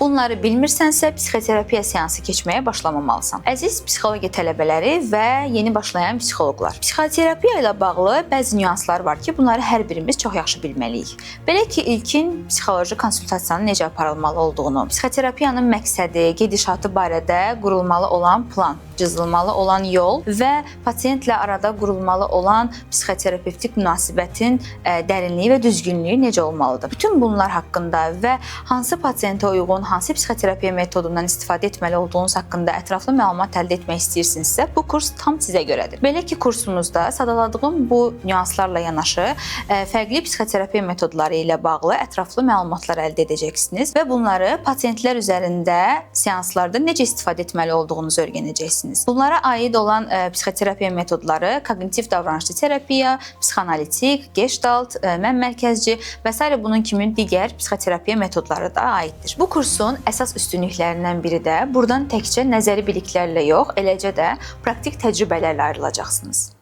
Bunları bilmirsənsə, psixoterapiya seansı keçməyə başlamalısan. Əziz psixologiya tələbələri və yeni başlayan psixoloqlar. Psixoterapiya ilə bağlı bəzi nüanslar var ki, bunları hər birimiz çox yaxşı bilməliyik. Belə ki, ilkin psixoloji konsultasiyanın necə aparılmalı olduğunu, psixoterapiyanın məqsədi, gedişatı barədə qurulmalı olan plan, cızılmalı olan yol və pasientlə arada qurulmalı olan psixoterapevtik münasibətin dərinliyi və düzgünlüyü necə olmalıdır? Bütün bunlar haqqında və hansı pasientə uyğun, hansı psixoterapiya metodundan istifadə etməli olduğunuz haqqında ətraflı məlumat əldə etmək istəyirsinizsə, bu kurs tam sizə görədir. Belə ki, kursumuzda sadaladığım bu nüanslarla yanaşı fərqli psixoterapiya metodları ilə bağlı ətraflı məlumatlar əldə edəcəksiniz və bunları pasientlər üzərində seanslarda necə istifadə etməli olduğunuzu öyrənəcəksiniz. Bunlara aid olan psixoterapiya metodları kognitiv davranışçı terapiya, psixoanalitik, gestalt, mən mərkəzci və s. bunun kimi digər psixoterapiya metodları da aiddir. Bu kursun əsas üstünlüklərindən biri də buradan təkcə nəzəri biliklərlə yox, eləcə də praktik təcrübələrlə ayrılacaqsınız.